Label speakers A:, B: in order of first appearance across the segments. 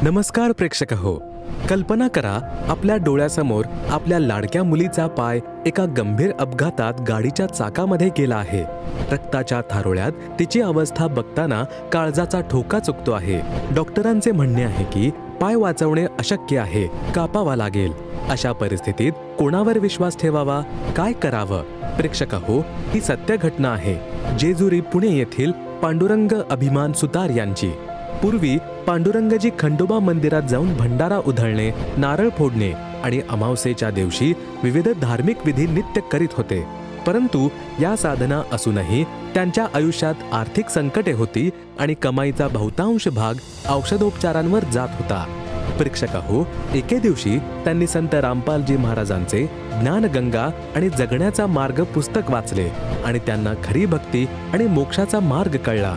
A: नमस्कार प्रेक्षक हो. कल्पना करा, आपल्या डोळ्यासमोर आपल्या लाडक्या मुलीचा पाय एका गंभीर अपघातात गाडीच्या चाकामध्ये गेला आहे. रक्ताच्या थारोळ्यात तिची अवस्था बघताना काळजाचा ठोका चुकतो आहे. डॉक्टरांचे म्हणणे आहे की पाय वाचवणे अशक्य आहे, कापावा लागेल. अशा परिस्थितीत कोणावर विश्वास ठेवावा, काय करावं? प्रेक्षक हो, ही सत्य घटना आहे जेजुरी पुणे येथील पांडुरंग अभिमान सुतार यांची. पूर्वी पांडुरंगजी खंडोबा मंदिरात जाऊन भंडारा उधळणे, नारळ फोडणे आणि अमावस्येच्या दिवशी विविध धार्मिक विधी नित्य करीत होते. परंतु या साधना असूनही त्यांच्या आयुष्यात आर्थिक संकटे होती आणि कमाईचा बहुतांश भाग औषधोपचारांवर जात होता. प्रेक्षक हो, एके दिवशी त्यांनी संत रामपालजी महाराजांचे ज्ञानगंगा आणि जगण्याचा मार्ग पुस्तक वाचले आणि त्यांना खरी भक्ती आणि मोक्षाचा मार्ग कळला.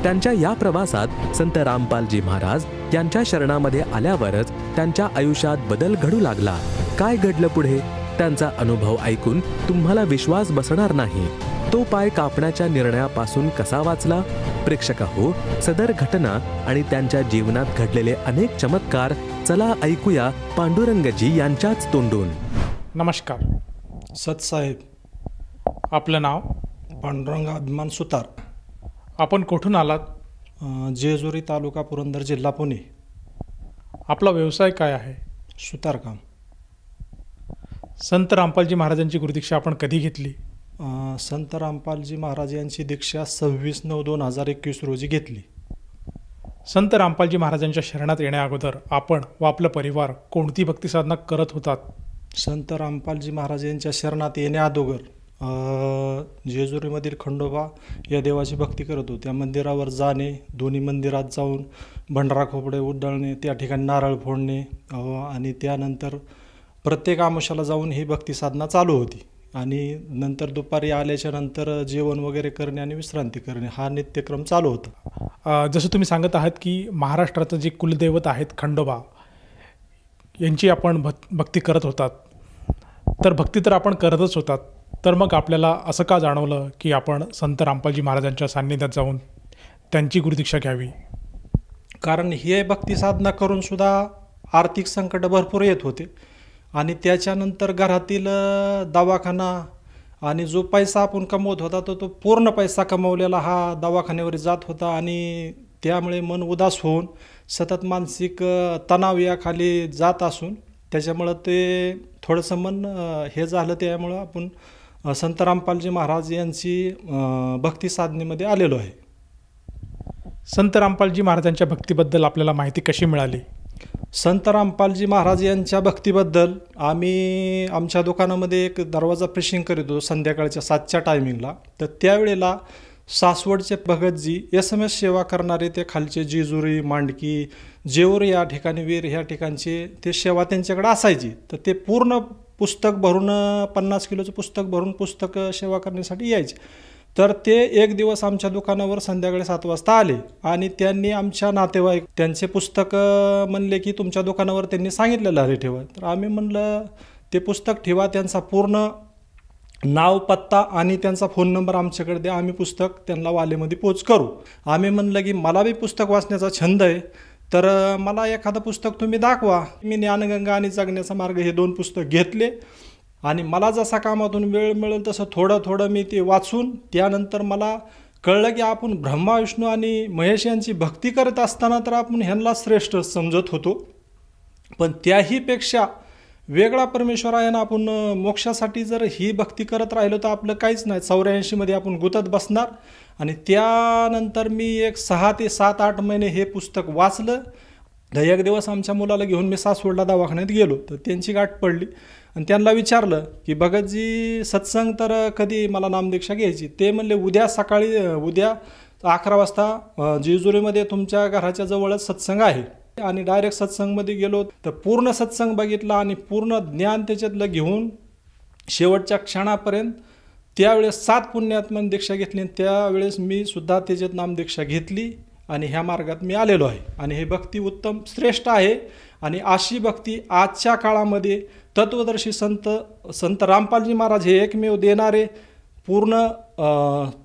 A: त्यांच्या या प्रवासात संत रामपालजी महाराज यांच्या शरणामध्ये आल्यावरच त्यांच्या आयुष्यात बदल घडू लागला. काय घडलं पुढे? त्यांचा अनुभव ऐकून तुम्हाला विश्वास बसणार नाही. तो पाय कापण्याच्या निर्णयापासून कसा वाचला? प्रेक्षक हो, सदर घटना आणि त्यांच्या जीवनात घडलेले अनेक चमत्कार चला ऐकूया पांडुरंगजी यांच्याच तोंडून.
B: नमस्कार
C: सतसाहेब.
B: आपलं नाव?
C: पांडुरंग अभिमान सुतार.
B: आपण कुठून आलात?
C: जेजुरी तालुका पुरंदर जिल्हा पुणे.
B: आपला व्यवसाय काय आहे?
C: सुतारकाम.
B: संत रामपालजी महाराजांची गुरुदीक्षा आपण कधी घेतली?
C: संत रामपालजी महाराज यांची दीक्षा 26/9/2021 रोजी घेतली.
B: संत रामपालजी महाराजांच्या शरणात येण्या अगोदर आपण व आपला परिवार कोणती भक्ती साधना करत होतात?
C: संत रामपालजी महाराज यांच्या शरणात येण्या अगोदर जेजुरीमधील खंडोबा या देवाची भक्ती करत होतो. त्या मंदिरावर जाणे, दोन्ही मंदिरात जाऊन भंडारा खोपडे उधळणे, त्या ठिकाणी नारळ फोडणे आणि त्यानंतर प्रत्येक आमुषाला जाऊन ही भक्ती साधना चालू होती. आणि नंतर दुपारी आल्याच्या नंतर जेवण वगैरे करणे आणि विश्रांती करणे हा नित्यक्रम चालू होता.
B: जसं तुम्ही सांगत आहात की महाराष्ट्राचं जे कुलदैवत आहेत खंडोबा यांची आपण भक्ती करत होतात, तर भक्ती तर आपण करतच होतात, तर मग आपल्याला असं का जाणवलं की आपण संत रामपालजी महाराजांच्या सान्निध्यात जाऊन त्यांची गुरुदीक्षा घ्यावी?
C: कारण हे भक्ती साधना करून सुद्धा आर्थिक संकट भरपूर येत होते आणि त्याच्यानंतर घरातील दवाखाना आणि जो पैसा आपण कमवत होता तो पूर्ण पैसा कमवलेला हा दवाखान्यावर जात होता आणि त्यामुळे मन उदास होऊन सतत मानसिक तणाव याखाली जात असून त्याच्यामुळं ते थोडंसं मन हे झालं. त्यामुळं आपण संत रामपालजी महाराज यांची भक्ती साधनेमध्ये आलेलो आहे.
B: संत रामपालजी महाराजांच्या भक्तीबद्दल आपल्याला माहिती कशी मिळाली?
C: संत रामपालजी महाराज यांच्या भक्तीबद्दल आम्ही आमच्या दुकानामध्ये एक दरवाजा प्रेशिंग करीत होतो संध्याकाळच्या 7च्या टायमिंगला. तर त्यावेळेला सासवडचे भगतजी SMS सेवा करणारे ते खालचे जेजुरी, मांडकी, जेऊर या ठिकाणी, वीर ह्या ठिकाणचे ते सेवा त्यांच्याकडे असायची. तर ते पूर्ण पुस्तक भरून 50 किलोचं पुस्तक भरून पुस्तक सेवा करण्यासाठी यायचे. तर ते एक दिवस आमच्या दुकानावर संध्याकाळी 7 वाजता आले आणि त्यांनी आमच्या नातेवाईक त्यांचे पुस्तक म्हणले की तुमच्या दुकानावर त्यांनी सांगितलेलं आहे ठेवा. तर आम्ही म्हणलं ते पुस्तक ठेवा, त्यांचा पूर्ण नाव, पत्ता आणि त्यांचा फोन नंबर आमच्याकडे द्या, आम्ही पुस्तक त्यांना वालेमध्ये पोच करू. आम्ही म्हणलं की मला बी पुस्तक वाचण्याचा छंद आहे, तर मला एखादं पुस्तक तुम्ही दाखवा. मी ज्ञानगंगा आणि जगण्याचा मार्ग हे 2 पुस्तक घेतले आणि मला जसा कामातून वेळ मिळेल तसं थोडं थोडं मी ते वाचून त्यानंतर मला कळलं की आपण ब्रह्मा, विष्णू आणि महेश यांची भक्ती करत असताना तर आपण ह्यांना श्रेष्ठ समजत होतो, पण त्याहीपेक्षा वेगळा परमेश्वर आहे ना. आपण मोक्षासाठी जर ही भक्ती करत राहिलो तर आपलं काहीच नाही, 84 मध्ये आपण गुतत बसणार. आणि त्यानंतर मी एक 6 ते 7-8 महिने हे पुस्तक वाचलं. एक दिवस आमच्या मुलाला घेऊन मी सासवडला दवाखान्यात गेलो, तर त्यांची गाठ पडली आणि त्यांना विचारलं की भगतजी सत्संग तर कधी मला नामदीक्षा घ्यायची? ते म्हणले उद्या सकाळी, उद्या 11 वाजता जेजुरीमध्ये तुमच्या घराच्या जवळच सत्संग आहे. आणि डायरेक्ट सत्संगमध्ये गेलो तर पूर्ण सत्संग बघितला आणि पूर्ण ज्ञान त्याच्यातलं घेऊन शेवटच्या क्षणापर्यंत त्यावेळेस 7 पुण्यात्मन दीक्षा घेतली आणि त्यावेळेस मी सुद्धा त्याच्यात नामदीक्षा घेतली आणि ह्या मार्गात मी आलेलो आहे. आणि हे भक्ती उत्तम श्रेष्ठ आहे आणि अशी भक्ती आजच्या काळामध्ये तत्वदर्शी संत रामपालजी महाराज हे एकमेव देणारे पूर्ण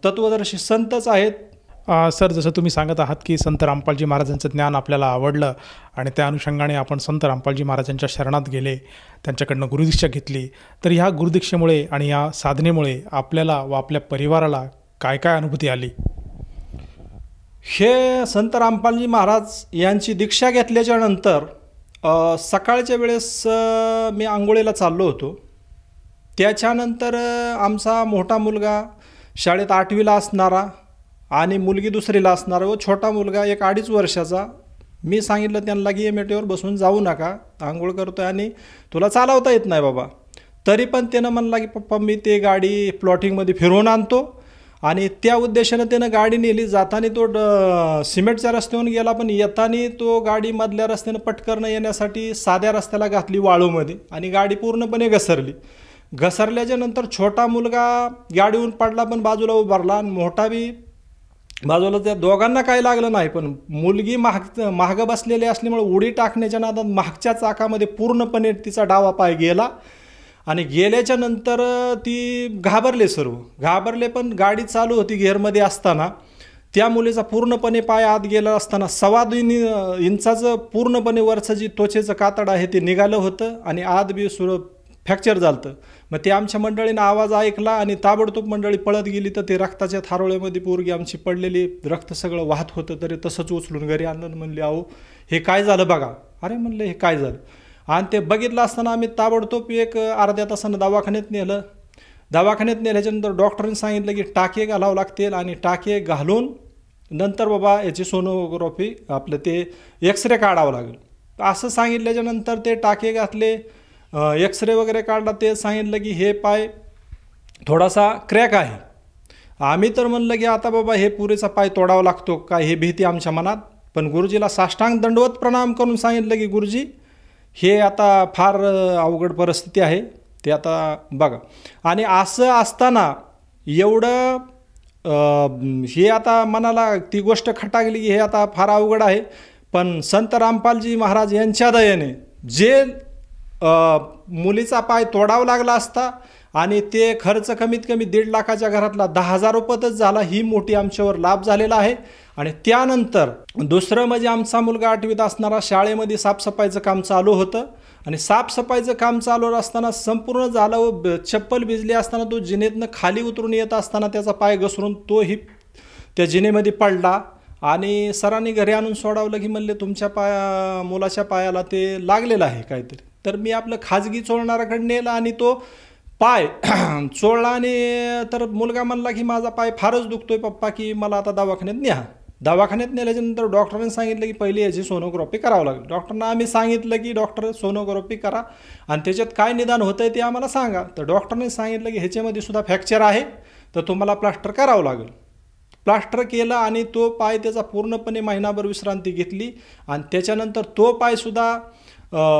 C: तत्वदर्शी संतच आहेत.
B: सर, जसं तुम्ही सांगत आहात की संत रामपालजी महाराजांचं ज्ञान आपल्याला आवडलं आणि त्या अनुषंगाने आपण संत रामपालजी महाराजांच्या शरणात गेले, त्यांच्याकडनं गुरुदीक्षा घेतली. तर ह्या गुरुदीक्षेमुळे आणि या साधनेमुळे आपल्याला व आपल्या परिवाराला काय काय अनुभूती आली?
C: हे संत रामपालजी महाराज यांची दीक्षा घेतल्याच्या नंतर सकाळच्या वेळेस मी आंघोळीला चाललो होतो. त्याच्यानंतर आमचा मोठा मुलगा शाळेत 8वीला असणारा आणि मुलगी 2रीला असणारा व छोटा मुलगा 1-2.5 वर्षाचा, मी सांगितलं त्यांना की एमएटीवर बसून जाऊ नका, आंघोळ करतोय आणि तुला चालवता येत नाही बाबा. तरी पण त्यानं म्हणला की पप्पा मी ते गाडी प्लॉटिंगमध्ये फिरवून आणतो. आणि त्या उद्देशानं त्यानं गाडी नेली. जाताना तो सिमेंटच्या रस्त्यावरून गेला, पण येताना तो गाडी मधल्या रस्त्यानं पटकन येण्यासाठी साध्या रस्त्याला घातली वाळूमध्ये आणि गाडी पूर्णपणे घसरली. घसरल्याच्या नंतर छोटा मुलगा गाडीहून पडला पण बाजूला उभारला आणि मोठा बी बाजूला. त्या दोघांना काही लागलं नाही, पण मुलगी मागं बसलेली असल्यामुळे उडी टाकण्याच्या नादात मागच्या चाकामध्ये पूर्णपणे तिचा डावा पाय गेला आणि गेल्याच्या नंतर ती घाबरले. पण गाडी चालू होती गेअरमध्ये असताना त्या मुलीचा पूर्णपणे पाय आत गेला असताना 2.25 इंचाचं पूर्णपणे वरचं जी त्वचेचं कातड आहे ते निघालं होतं आणि आत बी फ्रॅक्चर झालं. मग ते आमच्या मंडळीनं आवाज ऐकला आणि ताबडतोब मंडळी पळत गेली. तर ते रक्ताच्या थारोळ्यामध्ये पोरगी आमची पडलेली, रक्त सगळं वाहत होतं. तरी तसंच उचलून घरी आणलं. म्हणले अहो हे काय झालं बघा. अरे म्हणलं हे काय झालं. आणि ते बघितलं असताना आम्ही ताबडतोब एक अर्ध्या तासानं दवाखान्यात नेलं. दवाखान्यात नेल्याच्यानंतर डॉक्टरांनी सांगितलं की टाके घालावं लागतील आणि टाके घालून नंतर बाबा याची सोनोग्राफी आपलं ते एक्सरे काढावं लागेल असं सांगितल्याच्यानंतर ते टाके घातले, एक्सरे वगैरे काढला. ते सांगितलं की हे पाय थोडासा क्रॅक आहे. आम्ही तर म्हणलं की आता बाबा हे पुरेचा पाय तोडावा लागतो का, हे भीती आमच्या मनात. पण गुरुजीला साष्टांग दंडवत प्रणाम करून सांगितलं की गुरुजी हे आता फार अवघड परिस्थिती आहे, ते आता बघा. आणि असं असताना एवढं हे आता मनाला ती गोष्ट खटाकली की हे आता फार अवघड आहे. पण संत रामपालजी महाराज यांच्या दयेने जे मुलीचा पाय तोडावा लागला असता आणि ते खर्च कमीत कमी 1.5 लाखाच्या घरातला 10,000 रुपयातच झाला. ही मोठी आमच्यावर लाभ झालेला आहे. आणि त्यानंतर दुसरं म्हणजे आमचा मुलगा 8वीत असणारा शाळेमध्ये साफसफाईचं काम चालू होतं आणि साफसफाईचं काम चालू असताना संपूर्ण झालं व चप्पल भिजली असताना तो जिनेतनं खाली उतरून येत असताना त्याचा पाय घसरून तोही त्या जिनेमध्ये पडला. आणि सरांनी घरी आणून सोडावलं की म्हणले तुमच्या मुलाच्या पायाला ते लागलेलं आहे काहीतरी. तर मी आपलं खाजगी चोळणाऱ्याकडे नेलं आणि तो पाय चोळला. आणि तर मुलगा म्हणला की माझा पाय फारच दुखतोय पप्पा, की मला आता दवाखान्यात न्या. दवाखान्यात नेल्याच्यानंतर डॉक्टरांनी सांगितलं की पहिली याची सोनोग्राफी करावं लागेल. डॉक्टरांना आम्ही सांगितलं की डॉक्टर सोनोग्राफी करा आणि त्याच्यात काय निदान होतं आहे ते आम्हाला सांगा. तर डॉक्टरने सांगितलं की ह्याच्यामध्ये सुद्धा फ्रॅक्चर आहे, तर तुम्हाला प्लास्टर करावं लागेल. प्लास्टर केलं आणि तो पाय त्याचा पूर्णपणे महिनाभर विश्रांती घेतली. आणि त्याच्यानंतर तो पायसुद्धा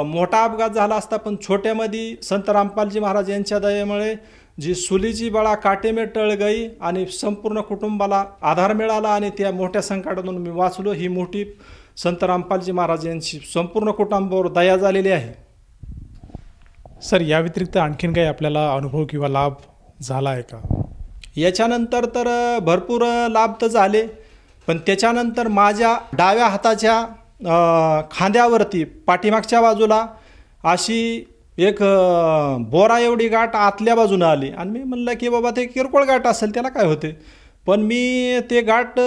C: मोठा अपघात झाला असता, पण छोट्यामध्ये संत रामपालजी महाराज यांच्या दयेमुळे जी सुलीची बळा काटेमे टळ गई आणि संपूर्ण कुटुंबाला आधार मिळाला आणि त्या मोठ्या संकटातून मी वाचलो. ही मोठी संत रामपालजी महाराज यांची संपूर्ण कुटुंबावर दया झालेली आहे.
B: सर, या व्यतिरिक्त आणखीन काही आपल्याला अनुभव किंवा लाभ झाला आहे का?
C: याच्यानंतर तर भरपूर लाभ तर झाले, पण त्याच्यानंतर माझ्या डाव्या हाताच्या खांद्यावरती पाठीमागच्या बाजूला अशी एक बोरा एवढी गाठ आतल्या बाजूनं आली. आणि मी म्हणलं की बाबा ते किरकोळ गाठ असेल, त्याला काय होते. पण मी ते गाठ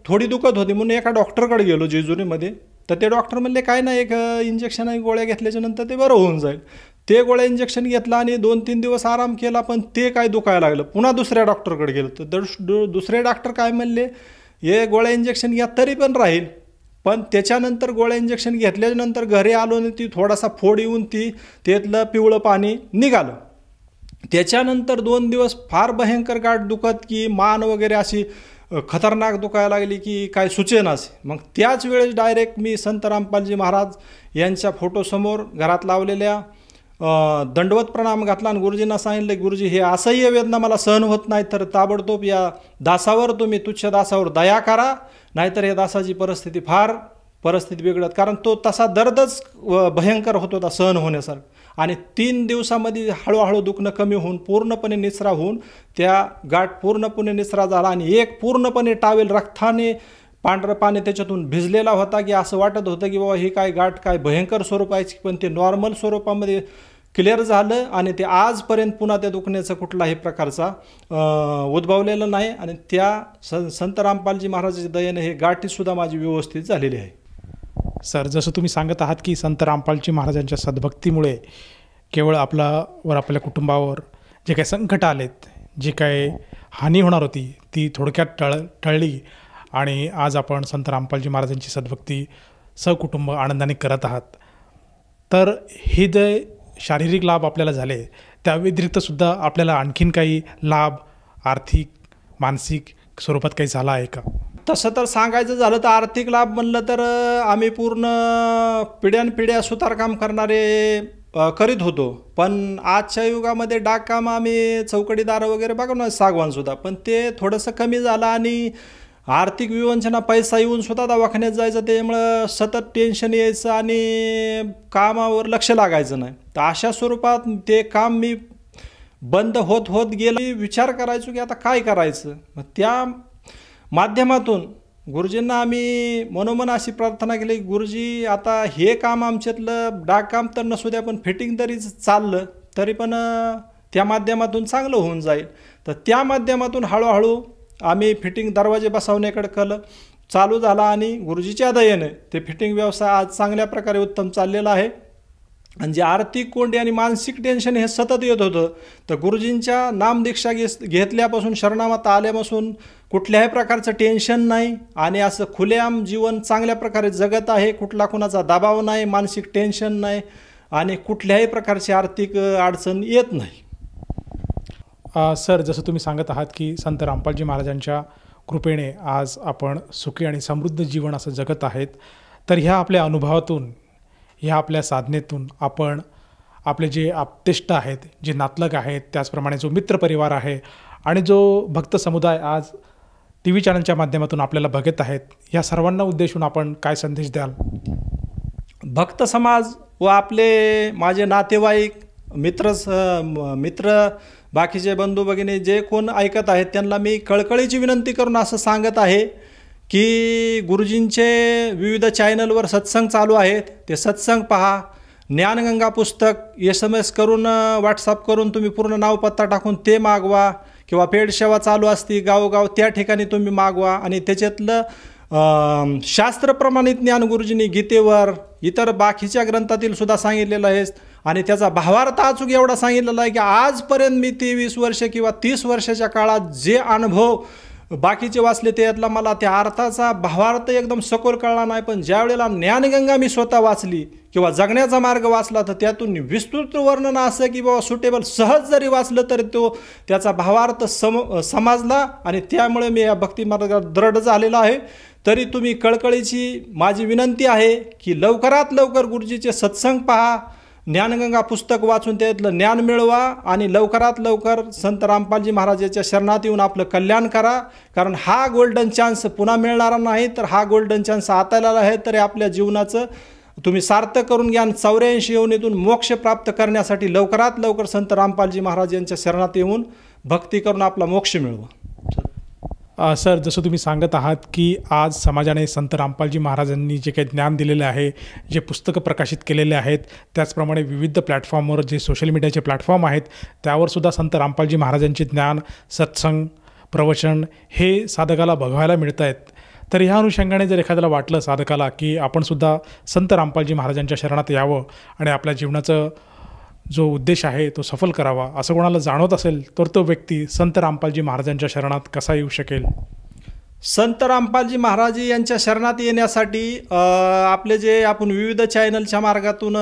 C: थोडी दुखत होती म्हणून एका डॉक्टरकडे गेलो जेजुरीमध्ये. तर ते डॉक्टर म्हणले काय नाही, एक इंजेक्शन आणि गोळ्या घेतल्याच्यानंतर ते बरं होऊन जाईल. ते गोळ्या इंजेक्शन घेतलं आणि 2-3 दिवस आराम केला, पण ते काय दुखायला लागलं. पुन्हा दुसऱ्या डॉक्टरकडे गेलो तर दुसरे डॉक्टर काय म्हणले, हे गोळ्या इंजेक्शन घ्या तरी पण राहील. पण त्याच्यानंतर गोळ्या इंजेक्शन घेतल्यानंतर घरी आलो आणि ती थोडासा फोड येऊन त्यातलं पिवळं पाणी निघालं. त्याच्यानंतर 2 दिवस फार भयंकर गाठ दुखत की मान वगैरे अशी खतरनाक दुखायला लागली की काय सुचेनाच. मग त्याच वेळेस डायरेक्ट मी संत रामपालजी महाराज यांच्या फोटोसमोर घरात लावलेल्या दंडवत प्रणाम घातला आणि गुरुजींना सांगितलं, गुरुजी हे असह्य वेदना मला सहन होत नाही, तर ताबडतोब या दासावर तुम्ही तुच्छ दासावर दया करा, नाहीतर या दासाची परिस्थिती बिघडत. कारण तो तसा दर्दच भयंकर होत होता सहन होण्यासारखं. आणि 3 दिवसामध्ये हळूहळू दुखणं कमी होऊन पूर्णपणे निचरा होऊन त्या गाठ पूर्णपणे निचरा झाला आणि एक पूर्णपणे टावेल रक्ताने पांढरं पाणी त्याच्यातून भिजलेला होता की असं वाटत होतं की बाबा ही काय गाठ काय भयंकर स्वरूपाची, पण ते नॉर्मल स्वरूपामध्ये क्लिअर झालं आणि ते आजपर्यंत पुन्हा त्या दुखण्याचा कुठलाही प्रकारचा उद्भवलेला नाही आणि त्या संत रामपालजी महाराजांच्या दयेने हे गाठीसुद्धा माझी व्यवस्थित झालेली आहे.
B: सर, जसं तुम्ही सांगत आहात की संत रामपालजी महाराजांच्या सद्भक्तीमुळे केवळ आपल्या कुटुंबावर जे काही संकट आलेत, जी काही हानी होणार होती ती थोडक्यात टळली आणि आज आपण संत रामपालजी महाराजांची सद्भक्ती सहकुटुंब आनंदाने करत आहात. तर हे जे शारीरिक लाभ आपल्याला झाले त्या व्यतिरिक्तसुद्धा आपल्याला आणखीन काही लाभ आर्थिक मानसिक स्वरूपात काही झाला आहे का?
C: तसं तर सांगायचं झालं तर आर्थिक लाभ म्हणलं तर आम्ही पूर्ण पिढ्यानपिढ्या सुतारकाम करणारे करीत होतो, पण आजच्या युगामध्ये डागकाम आम्ही चौकडीदार वगैरे बघा सागवानसुद्धा, पण ते थोडंसं कमी झालं आणि आर्थिक विवंचना पैसा येऊन सुद्धा दवाखान्यात जायचं, त्यामुळं सतत टेन्शन यायचं आणि कामावर लक्ष लागायचं नाही. तर अशा स्वरूपात ते काम मी बंद होत होत गेलं. विचार करायचो की आता काय करायचं. मग त्या माध्यमातून गुरुजींना आम्ही मनोमन अशी प्रार्थना केली की गुरुजी आता हे काम आमच्यातलं डागकाम तर नसू द्या, पण फिटिंग तरी चाललं तरी पण त्या माध्यमातून चांगलं होऊन जाईल. तर त्या माध्यमातून हळूहळू आम्ही फिटिंग दरवाजे बसवण्याकडे कल चालू झाला आणि गुरुजीच्या दयेने ते फिटिंग व्यवसाय आज चांगल्या प्रकारे उत्तम चाललेला आहे. आणि जे आर्थिक कोंडी आणि मानसिक टेन्शन हे सतत येत होतं, तर गुरुजींच्या नामदीक्षा घेतल्यापासून शरणागत आल्यापासून कुठल्याही प्रकारचं टेन्शन नाही आणि असं खुलेआम जीवन चांगल्या प्रकारे जगत आहे. कुठला कुणाचा दबाव नाही, मानसिक टेन्शन नाही आणि कुठल्याही प्रकारची आर्थिक अडचण येत नाही.
B: सर, जसं तुम्ही सांगत आहात की संत रामपालजी महाराजांच्या कृपेने आज आपण सुखी आणि समृद्ध जीवन असं जगत आहेत, तर ह्या आपल्या अनुभवातून ह्या आपल्या साधनेतून आपण आपले जे आप्तेष्ट आहेत, जे नातलग आहेत, त्याचप्रमाणे जो मित्रपरिवार आहे आणि जो भक्त समुदाय आज TV चॅनलच्या माध्यमातून आपल्याला बघत आहेत, या सर्वांना उद्देशून आपण काय संदेश द्याल?
C: भक्त समाज व आपले माझे नातेवाईक मित्र बाकीचे बंधू भगिनी जे कोण ऐकत आहेत त्यांना मी कळकळीची विनंती करून असं सांगत आहे की गुरुजींचे विविध चॅनलवर सत्संग चालू आहेत, ते सत्संग पहा. ज्ञानगंगा पुस्तक SMS करून व्हॉट्सअप करून तुम्ही पूर्ण नाव पत्ता टाकून ते मागवा किंवा पेड सेवा चालू असती गावोगाव त्या ठिकाणी तुम्ही मागवा आणि त्याच्यातलं शास्त्रप्रमाणित ज्ञान गुरुजींनी गीतेवर इतर बाकीच्या ग्रंथातील सुद्धा सांगितलेलं आहे आणि त्याचा भावार्थ अचूक एवढा सांगितलेला आहे की आजपर्यंत मी 23 वर्ष किंवा 30 वर्षाच्या काळात जे अनुभव बाकीचे वाचले त्यातला मला त्या अर्थाचा भावार्थ एकदम सखोल कळला नाही, पण ज्या वेळेला ज्ञानगंगा मी स्वतः वाचली किंवा जगण्याचा मार्ग वाचला तर त्यातून विस्तृत वर्णन असं की बाबा सुटेबल सहज जरी वाचलं तर त्याचा भावार्थ समजला आणि त्यामुळे मी या भक्ती मार्गात दृढ झालेला आहे. तरी तुम्ही कळकळीची माझी विनंती आहे की लवकरात लवकर गुरुजीचे सत्संग पहा, ज्ञानगंगा पुस्तक वाचून त्यातलं ज्ञान मिळवा आणि लवकरात लवकर संत रामपालजी महाराजांच्या शरणात येऊन आपलं कल्याण करा. कारण हा गोल्डन चान्स पुन्हा मिळणारा नाही, तर हा गोल्डन चान्स आताला आहे. तरी आपल्या जीवनाचं तुम्ही सार्थक करून घ्या. 84 योनीतून मोक्ष प्राप्त करण्यासाठी लवकरात लवकर संत रामपालजी महाराज यांच्या शरणात येऊन भक्ती करून आपला मोक्ष मिळवा.
B: सर, जसं तुम्ही सांगत आहात की आज समाजाने संत रामपालजी महाराजांनी जे काही ज्ञान दिलेले आहे, जे पुस्तकं प्रकाशित केलेले आहेत, त्याचप्रमाणे विविध प्लॅटफॉर्मवर जे सोशल मीडियाचे प्लॅटफॉर्म आहेत त्यावरसुद्धा संत रामपालजी महाराजांचे ज्ञान, सत्संग, प्रवचन हे साधकाला बघायला मिळत आहेत. तर ह्या अनुषंगाने जर एखाद्याला वाटलं साधकाला की आपणसुद्धा संत रामपालजी महाराजांच्या शरणात यावं आणि आपल्या जीवनाचं जो उद्देश आहे तो सफल करावा असं कोणाला जाणवत असेल तर तो व्यक्ती संत रामपालजी महाराजांच्या शरणात कसा येऊ शकेल?
C: संत रामपालजी महाराज यांच्या शरणात येण्यासाठी आपले जे आपण विविध चॅनलच्या मार्गातून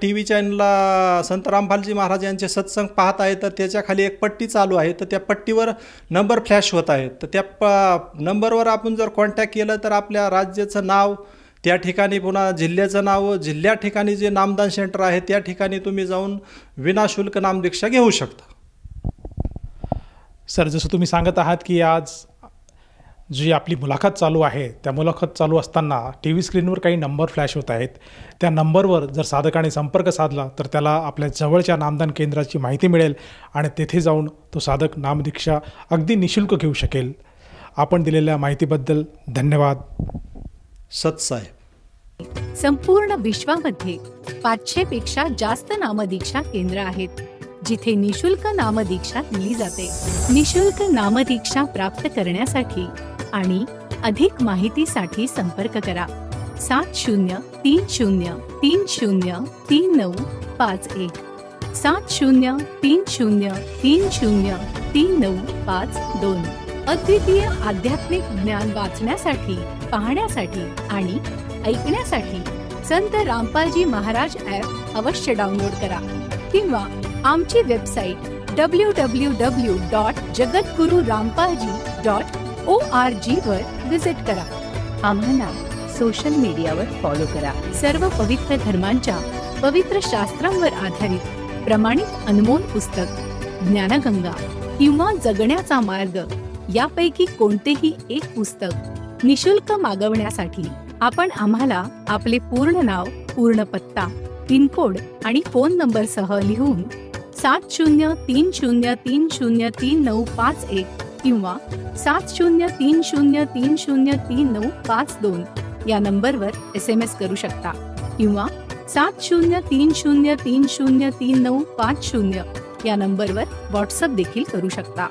C: TV चॅनलला संत रामपालजी महाराज यांचे सत्संग पाहत आहे, तर त्याच्याखाली एक पट्टी चालू आहे, तर त्या पट्टीवर नंबर फ्लॅश होत आहेत. तर त्या नंबरवर आपण जर कॉन्टॅक्ट केलं तर आपल्या राज्याचं नाव, त्या ठिकाणी पुन्हा जिल्ह्याचं नाव, जिल्ह्या ठिकाणी जे नामदान सेंटर आहे त्या ठिकाणी तुम्ही जाऊन विनाशुल्क नामदीक्षा घेऊ शकता.
B: सर, जसं तुम्ही सांगत आहात की आज जी आपली मुलाखत चालू आहे त्या मुलाखत चालू असताना टी व्ही स्क्रीनवर काही नंबर फ्लॅश होत आहेत. त्या नंबरवर जर साधकाने संपर्क साधला तर त्याला आपल्या जवळच्या नामदान केंद्राची माहिती मिळेल आणि तेथे जाऊन तो साधक नामदीक्षा अगदी निशुल्क घेऊ शकेल. आपण दिलेल्या माहितीबद्दल धन्यवाद.
C: सत्साहेब.
D: संपूर्ण विश्वामध्ये 500 पेक्षा जास्त नामदीक्षा केंद्र आहेत जिथे निशुल्क नामदीक्षा दिली जाते. निशुल्क नामदीक्षा प्राप्त करण्यासाठी आणि अधिक माहितीसाठी संपर्क करा 7030303951 7030303952. अद्वितीय आध्यात्मिक ज्ञान वाचण्यासाठी, पाहण्यासाठी आणि ऐकण्यासाठी संत रामपालजी महाराज ॲप अवश्य डाउनलोड करा किंवा आमची वेबसाईट www.jagatgururampalji.org वर विजिट करा. आम्हाला सोशल मीडियावर फॉलो करा. सर्व पवित्र धर्मांच्या पवित्र शास्त्रांवर आधारित प्रमाणित अनमोल पुस्तक ज्ञानगंगा किंवा जगण्याचा मार्ग यापैकी कोणतेही एक पुस्तक निशुल्क मागवण्यासाठी आपण आम्हाला आपले पूर्ण नाव, पूर्ण पत्ता, पिनकोड आणि फोन नंबर सह लिहून 7030303951 किंवा 7030303952 या नंबरवर SMS करू शकता किंवा 7030303950 या नंबरवर व्हॉट्सअप देखील करू शकता.